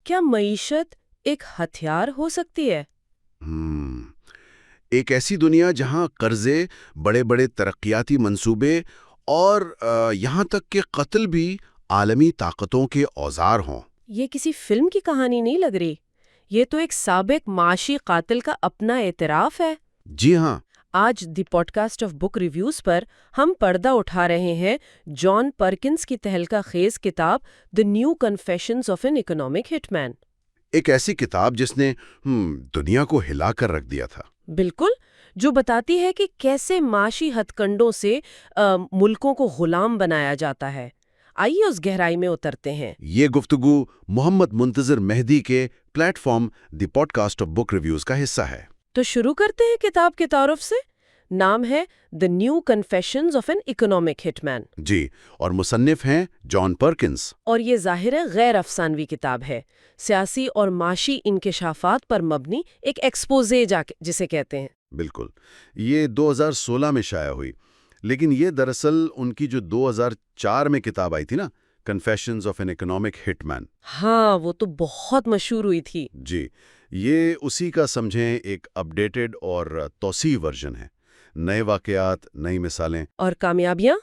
کیا معیشت ایک ہتھیار ہو سکتی ہے؟ ہم، ایک ایسی دنیا جہاں قرضے، بڑے بڑے ترقیاتی منصوبے اور یہاں تک کہ قتل بھی عالمی طاقتوں کے اوزار ہوں۔ یہ کسی فلم کی کہانی نہیں لگ رہی، یہ تو ایک سابق معاشی قاتل کا اپنا اعتراف ہے۔ جی ہاں۔ آج the podcast of book reviews پر ہم پردہ اٹھا رہے ہیں جان پرکنز کی تہلکہ خیز کتاب the new confessions of an economic hit man. ایک ایسی کتاب جس نے دنیا کو ہلا کر رکھ دیا تھا۔ بالکل، جو بتاتی ہے کہ کیسے معاشی ہتھ کنڈوں سے ملکوں کو غلام بنایا جاتا ہے۔ آئیے اس گہرائی میں اترتے ہیں۔ یہ گفتگو محمد منتظر مہدی کے platform the podcast of book reviews کا حصہ ہے۔ تو شروع کرتے ہیں کتاب کے تعارف سے۔ نام ہے the new confessions of an economic hit man. جی، اور مصنف ہیں جان پرکنز۔ اور یہ ظاہر ہے غیر افسانوی کتاب ہے، سیاسی اور معاشی انکشافات پر مبنی ایک ایکسپوزے جسے کہتے ہیں۔ بالکل، یہ 2016 میں شائع ہوئی، لیکن یہ دراصل ان کی جو 2004 میں کتاب آئی تھی نا، confessions of an economic hit مین۔ ہاں، وہ تو بہت مشہور ہوئی تھی۔ جی، یہ اسی کا سمجھیں ایک اپڈیٹڈ اور توسیع ورژن ہے۔ نئے واقعات، نئی مثالیں۔ اور کامیابیاں؟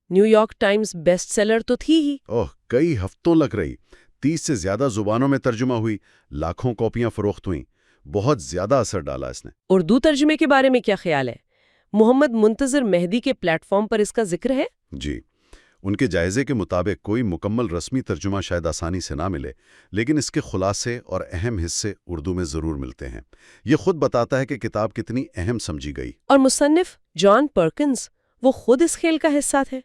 New York Times best seller تو تھی ہی۔ کئی ہفتوں لگ رہی، 30 سے زیادہ زبانوں میں ترجمہ ہوئی، لاکھوں کاپیاں فروخت ہوئیں، بہت زیادہ اثر ڈالا اس نے۔ اردو ترجمے کے بارے میں کیا خیال ہے؟ محمد منتظر مہدی کے پلیٹ فارم پر اس کا ذکر ہے؟ جی، ان کے جائزے کے مطابق کوئی مکمل رسمی ترجمہ شاید آسانی سے نہ ملے، لیکن اس کے خلاصے اور اہم حصے اردو میں ضرور ملتے ہیں۔ یہ خود بتاتا ہے کہ کتاب کتنی اہم سمجھی گئی۔ اور مصنف جان پرکنز، وہ خود اس کھیل کا حصہ تھے،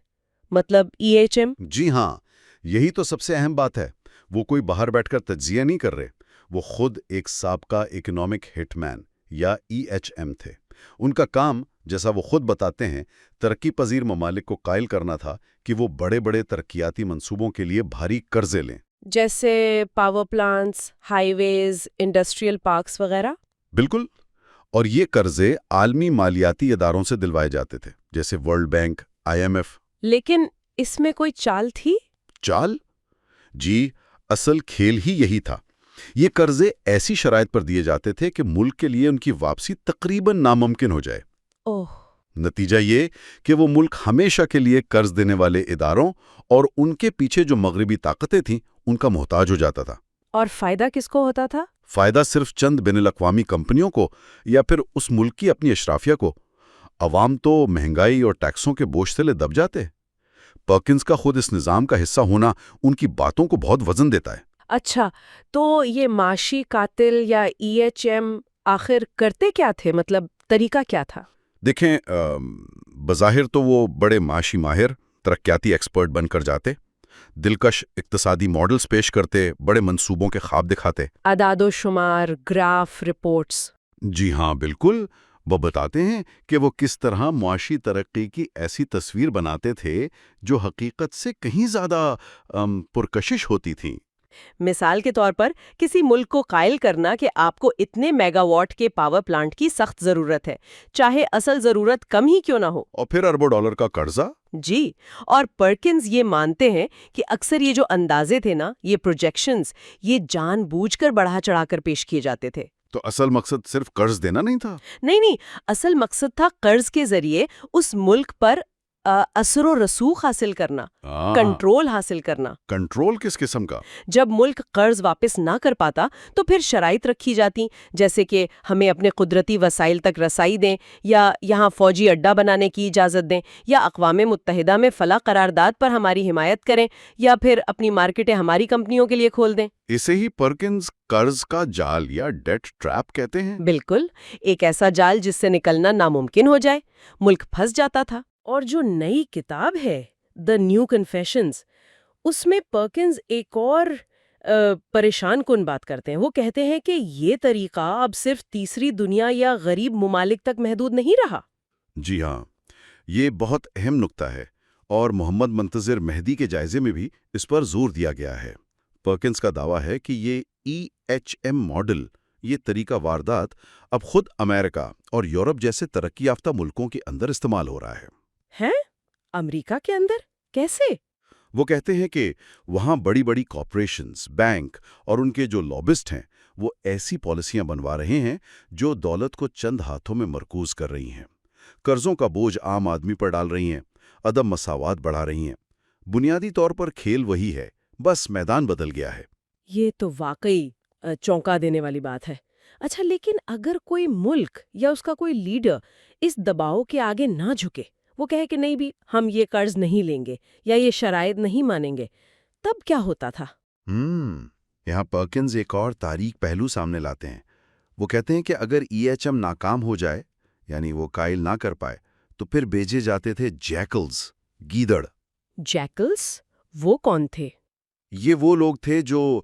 مطلب EHM؟ جی ہاں، یہی تو سب سے اہم بات ہے۔ وہ کوئی باہر بیٹھ کر تجزیہ نہیں کر رہے، وہ خود ایک سابقہ اکنامک ہٹ مین یا EHM تھے۔ ان کا کام، جیسا وہ خود بتاتے ہیں، ترقی پذیر ممالک کو قائل کرنا تھا کہ وہ بڑے بڑے ترقیاتی منصوبوں کے لیے بھاری قرضے لیں، جیسے پاور پلانٹس، ہائی ویز، انڈسٹریل پارکس وغیرہ۔ بالکل۔ اور یہ قرضے عالمی مالیاتی اداروں سے دلوائے جاتے تھے، جیسے ورلڈ بینک، IMF۔ لیکن اس میں کوئی چال تھی؟ چال؟ جی، اصل کھیل ہی یہی تھا۔ یہ قرضے ایسی شرائط پر دیے جاتے تھے کہ ملک کے لیے ان کی واپسی تقریباً ناممکن ہو جائے۔ اوہ! نتیجہ یہ کہ وہ ملک ہمیشہ کے لیے قرض دینے والے اداروں اور ان کے پیچھے جو مغربی طاقتیں تھیں ان کا محتاج ہو جاتا تھا۔ اور فائدہ کس کو ہوتا تھا؟ فائدہ صرف چند بین الاقوامی کمپنیوں کو یا پھر اس ملک کی اپنی اشرافیہ کو۔ عوام تو مہنگائی اور ٹیکسوں کے بوجھ تلے دب جاتے۔ پرکنز کا خود اس نظام کا حصہ ہونا ان کی باتوں کو بہت وزن دیتا ہے۔ اچھا، تو یہ معاشی قاتل یا EHM آخر کرتے کیا تھے؟ مطلب طریقہ کیا تھا؟ دیکھیں، بظاہر تو وہ بڑے معاشی ماہر، ترقیاتی ایکسپرٹ بن کر جاتے، دلکش اقتصادی ماڈلز پیش کرتے، بڑے منصوبوں کے خواب دکھاتے۔ اعداد و شمار، گراف، رپورٹس۔ جی ہاں، بالکل۔ وہ بتاتے ہیں کہ وہ کس طرح معاشی ترقی کی ایسی تصویر بناتے تھے جو حقیقت سے کہیں زیادہ پرکشش ہوتی تھیں۔ مثال کے طور پر کسی ملک کو قائل کرنا کہ آپ کو اتنے میگا واٹ کے پاور پلانٹ کی سخت ضرورت ہے، چاہے اصل ضرورت کم ہی کیوں نہ ہو۔ اور پھر اربوں ڈالر کا قرضہ۔ جی، اور پرکنز یہ مانتے ہیں کہ اکثر یہ جو اندازے تھے نا، یہ پروجیکشنز، یہ جان بوجھ کر بڑھا چڑھا کر پیش کیے جاتے تھے۔ تو اصل مقصد صرف قرض دینا نہیں تھا؟ نہیں، اصل مقصد تھا قرض کے ذریعے اس ملک پر اثر و رسوخ حاصل کرنا، کنٹرول حاصل کرنا۔ کنٹرول کس قسم کا؟ جب ملک قرض واپس نہ کر پاتا تو پھر شرائط رکھی جاتی، جیسے کہ ہمیں اپنے قدرتی وسائل تک رسائی دیں، یا یہاں فوجی اڈہ بنانے کی اجازت دیں، یا اقوام متحدہ میں فلاں قرارداد پر ہماری حمایت کریں، یا پھر اپنی مارکیٹیں ہماری کمپنیوں کے لیے کھول دیں۔ اسے ہی پرکنز قرض کا جال یا ڈیٹ ٹریپ کہتے ہیں۔ بالکل، ایک ایسا جال جس سے نکلنا ناممکن ہو جائے۔ ملک پھنس جاتا تھا۔ اور جو نئی کتاب ہے دی نیو کنفیشنز، اس میں پرکنز ایک اور پریشان کن بات کرتے ہیں۔ وہ کہتے ہیں کہ یہ طریقہ اب صرف تیسری دنیا یا غریب ممالک تک محدود نہیں رہا۔ جی ہاں، یہ بہت اہم نکتہ ہے، اور محمد منتظر مہدی کے جائزے میں بھی اس پر زور دیا گیا ہے۔ پرکنز کا دعویٰ ہے کہ یہ EHM ماڈل، یہ طریقہ واردات اب خود امریکہ اور یورپ جیسے ترقی یافتہ ملکوں کے اندر استعمال ہو رہا ہے۔ امریکہ کے اندر کیسے؟ وہ کہتے ہیں کہ وہاں بڑی بڑی کارپوریشنز، بینک اور ان کے جو لابسٹ ہیں وہ ایسی پالیسیاں بنوا رہے ہیں جو دولت کو چند ہاتھوں میں مرکوز کر رہی ہیں، قرضوں کا بوجھ عام آدمی پر ڈال رہی ہیں، عدم مساوات بڑھا رہی ہیں۔ بنیادی طور پر کھیل وہی ہے، بس میدان بدل گیا ہے۔ یہ تو واقعی چونکا دینے والی بات ہے۔ اچھا، لیکن اگر کوئی ملک یا اس کا کوئی لیڈر اس دباؤ کے آگے نہ جھکے، وہ کہے کہ نہیں بھی ہم یہ قرض نہیں لیں گے یا یہ شرائط نہیں مانیں گے، تب کیا ہوتا تھا؟ یہاں پرکنز ایک اور تاریخ پہلو سامنے لاتے ہیں۔ وہ کہتے ہیں کہ اگر EHM ناکام ہو جائے، یعنی وہ قائل نہ کر پائے، تو پھر بھیجے جاتے تھے جیکلز، گیدڑ۔ جیکلز؟ وہ کون تھے؟ یہ وہ لوگ تھے جو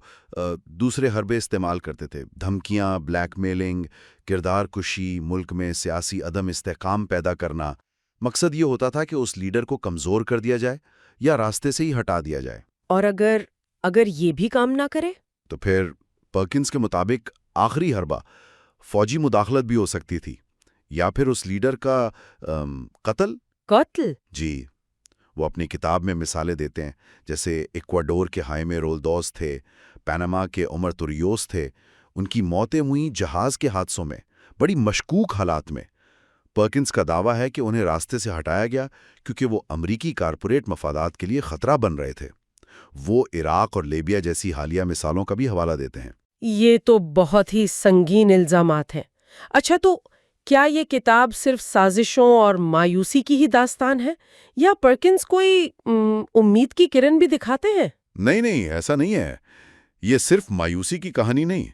دوسرے حربے استعمال کرتے تھے، دھمکیاں، بلیک میلنگ، کردار کشی، ملک میں سیاسی عدم استحکام پیدا کرنا۔ مقصد یہ ہوتا تھا کہ اس لیڈر کو کمزور کر دیا جائے یا راستے سے ہی ہٹا دیا جائے۔ اور اگر یہ بھی کام نہ کرے تو پھر پرکنز کے مطابق آخری حربہ فوجی مداخلت بھی ہو سکتی تھی، یا پھر اس لیڈر کا قتل۔ جی، وہ اپنی کتاب میں مثالیں دیتے ہیں، جیسے ایکواڈور کے ہائمے رولدوز تھے، پیناما کے عمر توریوس تھے۔ ان کی موتیں ہوئیں جہاز کے حادثوں میں، بڑی مشکوک حالات میں۔ پرکنز کا دعویٰ ہے کہ انہیں راستے سے ہٹایا گیا کیونکہ وہ امریکی کارپوریٹ مفادات کے لیے خطرہ بن رہے تھے۔ وہ عراق اور لیبیا جیسی حالیہ مثالوں کا بھی حوالہ دیتے ہیں۔ یہ تو بہت ہی سنگین الزامات ہیں۔ اچھا، تو کیا یہ کتاب صرف سازشوں اور مایوسی کی ہی داستان ہے، یا پرکنز کوئی امید کی کرن بھی دکھاتے ہیں؟ نہیں، ایسا نہیں ہے۔ یہ صرف مایوسی کی کہانی نہیں،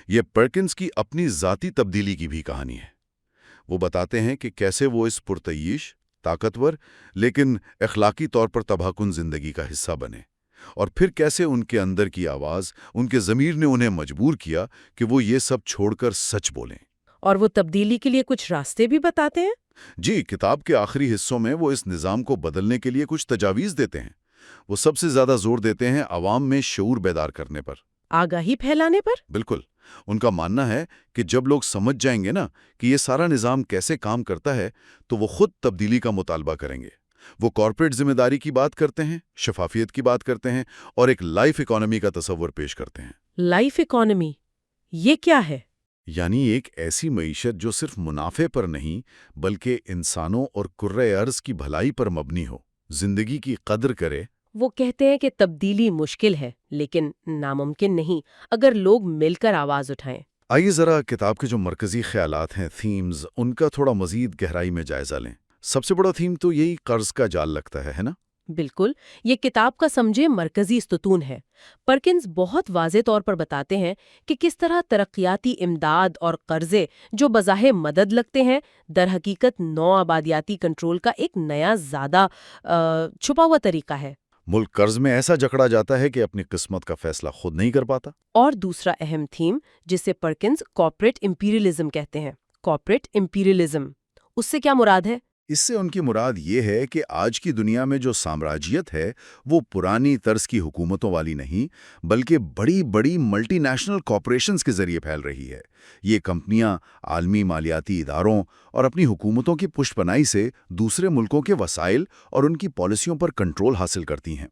یہ پرکنز کی اپنی ذاتی تبدیلی کی بھی کہانی ہے۔ وہ بتاتے ہیں کہ کیسے وہ اس پرتعیش، طاقتور لیکن اخلاقی طور پر تباہ کن زندگی کا حصہ بنے، اور پھر کیسے ان کے اندر کی آواز، ان کے ضمیر نے انہیں مجبور کیا کہ وہ یہ سب چھوڑ کر سچ بولیں۔ اور وہ تبدیلی کے لیے کچھ راستے بھی بتاتے ہیں؟ جی، کتاب کے آخری حصوں میں وہ اس نظام کو بدلنے کے لیے کچھ تجاویز دیتے ہیں۔ وہ سب سے زیادہ زور دیتے ہیں عوام میں شعور بیدار کرنے پر، آگاہی پھیلانے پر۔ بالکل۔ ان کا ماننا ہے کہ جب لوگ سمجھ جائیں گے نا کہ یہ سارا نظام کیسے کام کرتا ہے، تو وہ خود تبدیلی کا مطالبہ کریں گے۔ وہ کارپوریٹ ذمہ داری کی بات کرتے ہیں، شفافیت کی بات کرتے ہیں، اور ایک لائف اکانومی کا تصور پیش کرتے ہیں۔ لائف اکانومی، یہ کیا ہے؟ یعنی ایک ایسی معیشت جو صرف منافع پر نہیں بلکہ انسانوں اور کرۂ ارض کی بھلائی پر مبنی ہو، زندگی کی قدر کرے۔ وہ کہتے ہیں کہ تبدیلی مشکل ہے لیکن ناممکن نہیں اگر لوگ مل کر آواز اٹھائیں۔ آئیے ذرا کتاب کے جو مرکزی خیالات ہیں، تھیمز، ان کا تھوڑا مزید گہرائی میں جائزہ لیں۔ سب سے بڑا تھیم تو یہی قرض کا جال لگتا ہے نا؟ بالکل، یہ کتاب کا سمجھے مرکزی ستون ہے۔ پرکنز بہت واضح طور پر بتاتے ہیں کہ کس طرح ترقیاتی امداد اور قرضے جو بظاہر مدد لگتے ہیں، در حقیقت نو آبادیاتی کنٹرول کا ایک نیا زیادہ چھپا ہوا طریقہ ہے۔ ملک قرض میں ایسا جکڑا جاتا ہے کہ اپنی قسمت کا فیصلہ خود نہیں کر پاتا۔ اور دوسرا اہم تھیم جسے پرکنز کارپوریٹ امپیریلزم کہتے ہیں، کارپوریٹ امپیریلزم، اس سے کیا مراد ہے؟ اس سے ان کی مراد یہ ہے کہ آج کی دنیا میں جو سامراجیت ہے وہ پرانی طرز کی حکومتوں والی نہیں بلکہ بڑی بڑی ملٹی نیشنل کارپوریشنز کے ذریعے پھیل رہی ہے۔ یہ کمپنیاں عالمی مالیاتی اداروں اور اپنی حکومتوں کی پشت پناہی سے دوسرے ملکوں کے وسائل اور ان کی پالیسیوں پر کنٹرول حاصل کرتی ہیں۔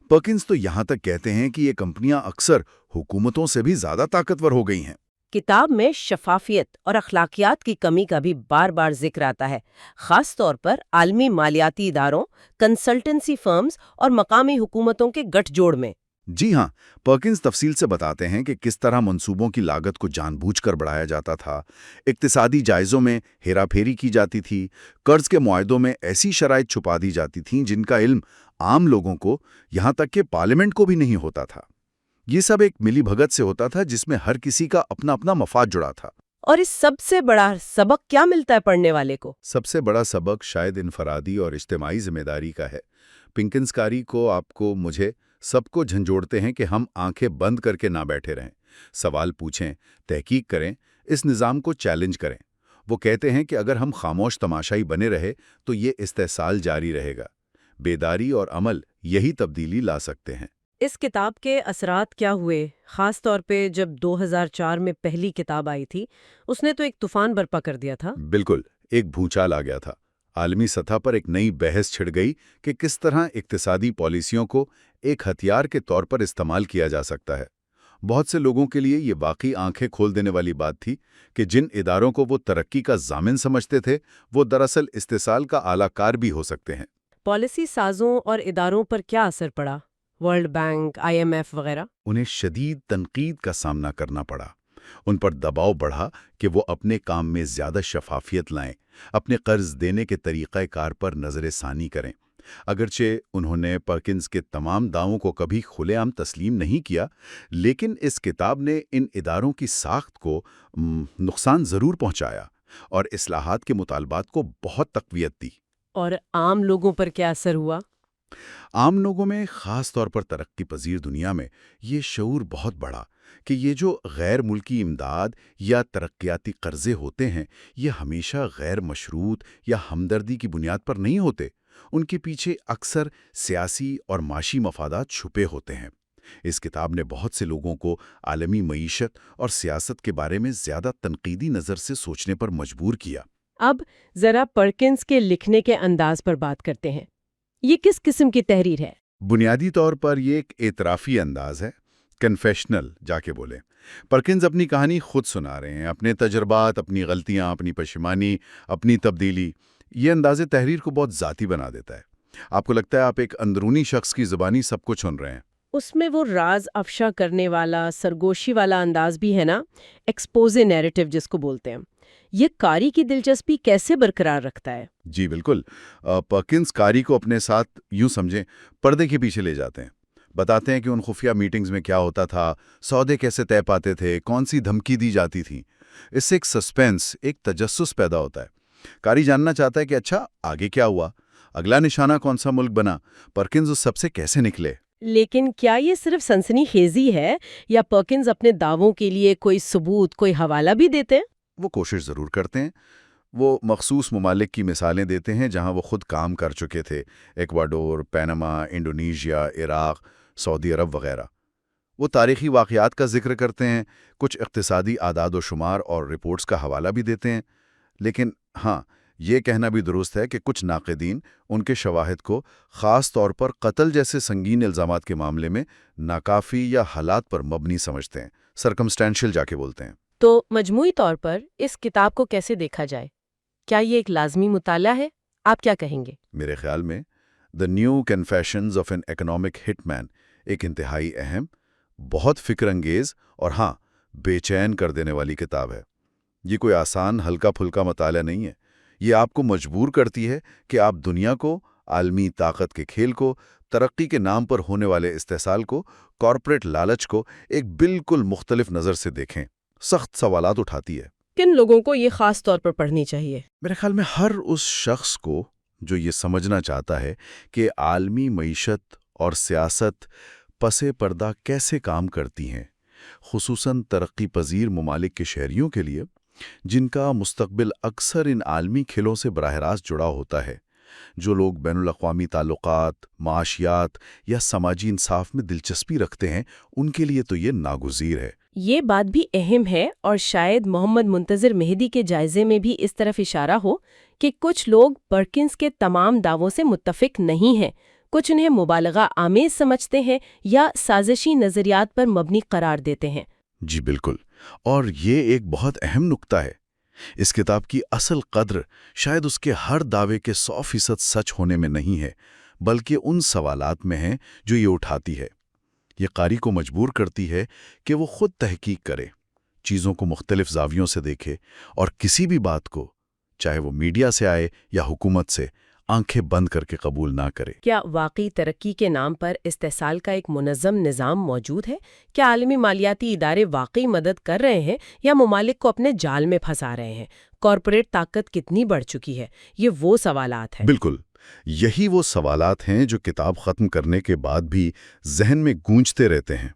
پرکنز تو یہاں تک کہتے ہیں کہ یہ کمپنیاں اکثر حکومتوں سے بھی زیادہ طاقتور ہو گئی ہیں۔ کتاب میں شفافیت اور اخلاقیات کی کمی کا بھی بار بار ذکر آتا ہے، خاص طور پر عالمی مالیاتی اداروں، کنسلٹنسی فرمز اور مقامی حکومتوں کے گٹھ جوڑ میں۔ جی ہاں، پرکنز تفصیل سے بتاتے ہیں کہ کس طرح منصوبوں کی لاگت کو جان بوجھ کر بڑھایا جاتا تھا، اقتصادی جائزوں میں ہیرا پھیری کی جاتی تھی، قرض کے معاہدوں میں ایسی شرائط چھپا دی جاتی تھیں جن کا علم عام لوگوں کو، یہاں تک کہ پارلیمنٹ کو بھی نہیں ہوتا تھا۔ یہ سب ایک ملی بھگت سے ہوتا تھا جس میں ہر کسی کا اپنا اپنا مفاد جڑا تھا۔ اور اس سب سے بڑا سبق کیا ملتا ہے پڑھنے والے کو؟ سب سے بڑا سبق شاید انفرادی اور اجتماعی ذمہ داری کا ہے۔ پرکنز کاری کو، آپ کو، مجھے، سب کو جھنجھوڑتے ہیں کہ ہم آنکھیں بند کر کے نہ بیٹھے رہیں، سوال پوچھیں، تحقیق کریں، اس نظام کو چیلنج کریں۔ وہ کہتے ہیں کہ اگر ہم خاموش تماشائی بنے رہے تو یہ استحصال جاری رہے گا۔ بیداری اور عمل یہی تبدیلی لا سکتے ہیں۔ اس کتاب کے اثرات کیا ہوئے؟ خاص طور پہ جب 2004 میں پہلی کتاب آئی تھی، اس نے تو ایک طوفان برپا کر دیا تھا۔ بالکل، ایک بھوچال آ گیا تھا۔ عالمی سطح پر ایک نئی بحث چھڑ گئی کہ کس طرح اقتصادی پالیسیوں کو ایک ہتھیار کے طور پر استعمال کیا جا سکتا ہے۔ بہت سے لوگوں کے لیے یہ واقعی آنکھیں کھول دینے والی بات تھی کہ جن اداروں کو وہ ترقی کا ضامن سمجھتے تھے وہ دراصل استحصال کا اعلی کار بھی ہو سکتے ہیں۔ پالیسی سازوں اور اداروں پر کیا اثر پڑا؟ ورلڈ بینک، IMF وغیرہ؟ انہیں شدید تنقید کا سامنا کرنا پڑا۔ ان پر دباؤ بڑھا کہ وہ اپنے کام میں زیادہ شفافیت لائیں، اپنے قرض دینے کے طریقہ کار پر نظر ثانی کریں۔ اگرچہ انہوں نے پرکنز کے تمام دعووں کو کبھی کھلے عام تسلیم نہیں کیا، لیکن اس کتاب نے ان اداروں کی ساخت کو نقصان ضرور پہنچایا اور اصلاحات کے مطالبات کو بہت تقویت دی۔ اور عام لوگوں پر کیا اثر ہوا؟ عام لوگوں میں، خاص طور پر ترقی پذیر دنیا میں، یہ شعور بہت بڑھا کہ یہ جو غیر ملکی امداد یا ترقیاتی قرضے ہوتے ہیں، یہ ہمیشہ غیر مشروط یا ہمدردی کی بنیاد پر نہیں ہوتے۔ ان کے پیچھے اکثر سیاسی اور معاشی مفادات چھپے ہوتے ہیں۔ اس کتاب نے بہت سے لوگوں کو عالمی معیشت اور سیاست کے بارے میں زیادہ تنقیدی نظر سے سوچنے پر مجبور کیا۔ اب ذرا پرکنز کے لکھنے کے انداز پر بات کرتے ہیں۔ یہ کس قسم کی تحریر ہے؟ بنیادی طور پر یہ ایک اعترافی انداز ہے، کنفیشنل جا کے بولیں۔ پرکنز اپنی کہانی خود سنا رہے ہیں، اپنے تجربات، اپنی غلطیاں، اپنی پشیمانی، اپنی تبدیلی۔ یہ انداز تحریر کو بہت ذاتی بنا دیتا ہے۔ آپ کو لگتا ہے آپ ایک اندرونی شخص کی زبانی سب کچھ سن رہے ہیں۔ اس میں وہ راز افشا کرنے والا، سرگوشی والا انداز بھی ہے نا، ایکسپوزے نیریٹو جس کو بولتے ہیں۔ یہ قاری کی دلچسپی کیسے برقرار رکھتا ہے؟ جی بالکل، پرکنز قاری کو اپنے ساتھ یوں سمجھیں پردے کے پیچھے لے جاتے ہیں، بتاتے ہیں کہ ان خفیہ میٹنگز میں کیا ہوتا تھا، سودے کیسے طے پاتے تھے، کون سی دھمکی دی جاتی تھی۔ اس سے ایک سسپینس، ایک تجسس پیدا ہوتا ہے۔ قاری جاننا چاہتا ہے کہ اچھا آگے کیا ہوا، اگلا نشانہ کون سا ملک بنا، پرکنز اس سب سے کیسے نکلے۔ لیکن کیا یہ صرف سنسنی خیزی ہے یا پرکنز اپنے دعووں کے لیے کوئی ثبوت، کوئی حوالہ بھی دیتے ہیں؟ وہ کوشش ضرور کرتے ہیں۔ وہ مخصوص ممالک کی مثالیں دیتے ہیں جہاں وہ خود کام کر چکے تھے، ایکواڈور، پیناما، انڈونیشیا، عراق، سعودی عرب وغیرہ۔ وہ تاریخی واقعات کا ذکر کرتے ہیں، کچھ اقتصادی اعداد و شمار اور رپورٹس کا حوالہ بھی دیتے ہیں۔ لیکن ہاں، یہ کہنا بھی درست ہے کہ کچھ ناقدین ان کے شواہد کو خاص طور پر قتل جیسے سنگین الزامات کے معاملے میں ناکافی یا حالات پر مبنی سمجھتے ہیں، سرکمسٹینشل جا کے بولتے ہیں۔ تو مجموعی طور پر اس کتاب کو کیسے دیکھا جائے؟ کیا یہ ایک لازمی مطالعہ ہے؟ آپ کیا کہیں گے؟ میرے خیال میں the new confessions of an economic hit man ایک انتہائی اہم، بہت فکر انگیز اور ہاں بے چین کر دینے والی کتاب ہے۔ یہ کوئی آسان ہلکا پھلکا مطالعہ نہیں ہے۔ یہ آپ کو مجبور کرتی ہے کہ آپ دنیا کو، عالمی طاقت کے کھیل کو، ترقی کے نام پر ہونے والے استحصال کو، کارپوریٹ لالچ کو ایک بالکل مختلف نظر سے دیکھیں۔ سخت سوالات اٹھاتی ہے۔ کن لوگوں کو یہ خاص طور پر پڑھنی چاہیے؟ میرے خیال میں ہر اس شخص کو جو یہ سمجھنا چاہتا ہے کہ عالمی معیشت اور سیاست پس پردہ کیسے کام کرتی ہیں، خصوصاً ترقی پذیر ممالک کے شہریوں کے لیے، جن کا مستقبل اکثر ان عالمی کھیلوں سے براہ راست جڑا ہوتا ہے۔ جو لوگ بین الاقوامی تعلقات، معاشیات یا سماجی انصاف میں دلچسپی رکھتے ہیں، ان کے لیے تو یہ ناگزیر ہے۔ یہ بات بھی اہم ہے، اور شاید محمد منتظر مہدی کے جائزے میں بھی اس طرف اشارہ ہو کہ کچھ لوگ پرکنز کے تمام دعووں سے متفق نہیں ہیں، کچھ انہیں مبالغہ آمیز سمجھتے ہیں یا سازشی نظریات پر مبنی قرار دیتے ہیں۔ جی بالکل، اور یہ ایک بہت اہم نکتہ ہے۔ اس کتاب کی اصل قدر شاید اس کے ہر دعوے کے 100% سچ ہونے میں نہیں ہے، بلکہ ان سوالات میں ہے جو یہ اٹھاتی ہے۔ یہ قاری کو مجبور کرتی ہے کہ وہ خود تحقیق کرے، چیزوں کو مختلف زاویوں سے دیکھے، اور کسی بھی بات کو، چاہے وہ میڈیا سے آئے یا حکومت سے، آنکھیں بند کر کے قبول نہ کرے۔ کیا واقعی ترقی کے نام پر استحصال کا ایک منظم نظام موجود ہے؟ کیا عالمی مالیاتی ادارے واقعی مدد کر رہے ہیں یا ممالک کو اپنے جال میں پھنسا رہے ہیں؟ کارپوریٹ طاقت کتنی بڑھ چکی ہے؟ یہ وہ سوالات ہیں۔ بالکل، یہی وہ سوالات ہیں جو کتاب ختم کرنے کے بعد بھی ذہن میں گونجتے رہتے ہیں۔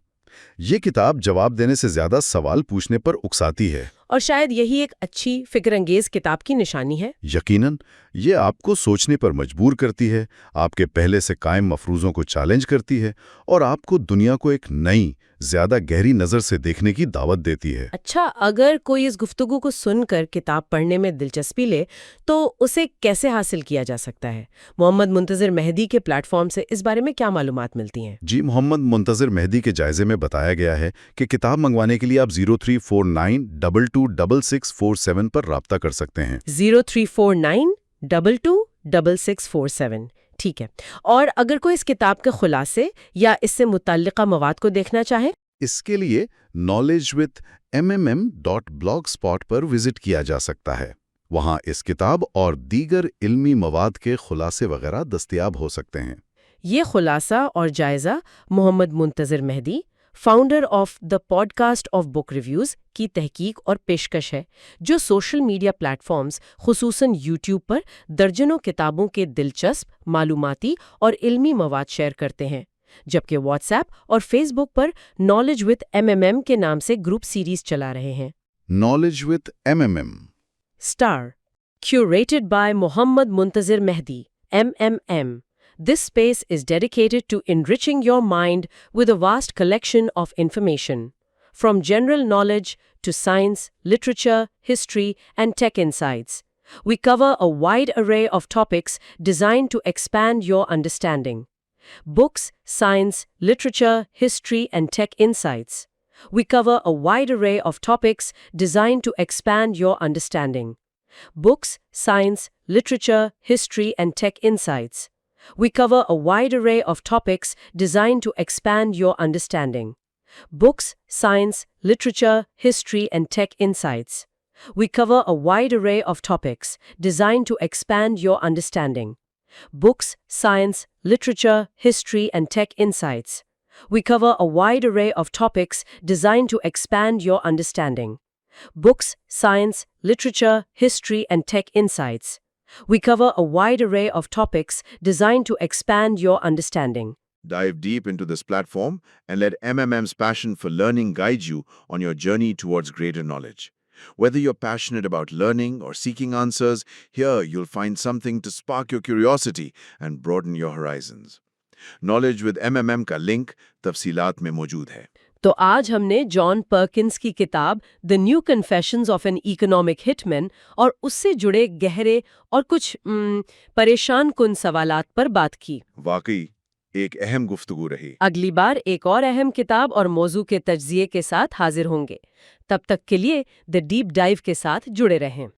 یہ کتاب جواب دینے سے زیادہ سوال پوچھنے پر اکساتی ہے، اور شاید یہی ایک اچھی فکر انگیز کتاب کی نشانی ہے۔ یقیناً یہ آپ کو سوچنے پر مجبور کرتی ہے، آپ کے پہلے سے قائم مفروضوں کو چیلنج کرتی ہے، اور آپ کو دنیا کو ایک نئی، زیادہ گہری نظر سے دیکھنے کی دعوت دیتی ہے۔ اچھا، اگر کوئی اس گفتگو کو سن کر کتاب پڑھنے میں دلچسپی لے تو اسے کیسے حاصل کیا جا سکتا ہے؟ محمد منتظر مہدی کے پلیٹ فارم سے اس بارے میں کیا معلومات ملتی ہیں؟ جی، محمد منتظر مہدی کے جائزے میں بتایا گیا ہے کہ کتاب منگوانے کے لیے آپ 0349226647 پر رابطہ کر سکتے ہیں۔ 0349226647 ٹھیک ہے۔ اور اگر کوئی اس کتاب کے خلاصے یا اس سے متعلقہ مواد کو دیکھنا چاہے؟ اس کے لیے knowledgewithmmm.blogspot پر وزٹ کیا جا سکتا ہے۔ وہاں اس کتاب اور دیگر علمی مواد کے خلاصے وغیرہ دستیاب ہو سکتے ہیں۔ یہ خلاصہ اور جائزہ Muhammad Muntazir Mahdi, founder of the podcast of book reviews کی تحقیق اور پیشکش ہے، جو سوشل میڈیا پلیٹ فارمز خصوصاً یوٹیوب پر درجنوں کتابوں کے دلچسپ، معلوماتی اور علمی مواد شیئر کرتے ہیں، جبکہ واٹس ایپ اور فیس بک پر نالج وتھ MMM کے نام سے گروپ سیریز چلا رہے ہیں۔ Knowledge with MMM Star, curated by Muhammad Muntazir Mehdi, MMM. This space is dedicated to enriching your mind with a vast collection of information, from general knowledge to science, literature, history, and tech insights. We cover a wide array of topics designed to expand your understanding. Books, science, literature, history, and tech insights. We cover a wide array of topics designed to expand your understanding. Books, science, literature, history, and tech insights. We cover a wide array of topics designed to expand your understanding. Books, science, literature, history, and tech insights. We cover a wide array of topics designed to expand your understanding. Books, science, literature, history, and tech insights. We cover a wide array of topics designed to expand your understanding. Books, science, literature, history, and tech insights. We cover a wide array of topics designed to expand your understanding. Dive deep into this platform and let MMM's passion for learning guide you on your journey towards greater knowledge. Whether you're passionate about learning or seeking answers, here you'll find something to spark your curiosity and broaden your horizons. Knowledge with MMM کا link تفصیلات میں موجود ہے۔ تو آج ہم نے جان Perkins کی کتاب the new confessions of an economic hit man اور اس سے جڑے گہرے اور کچھ پریشان کن سوالات پر بات کی۔ واقعی ایک اہم گفتگو رہی۔ اگلی بار ایک اور اہم کتاب اور موضوع کے تجزیے کے ساتھ حاضر ہوں گے۔ تب تک کے لیے دی ڈیپ ڈائیو کے ساتھ جڑے رہیں۔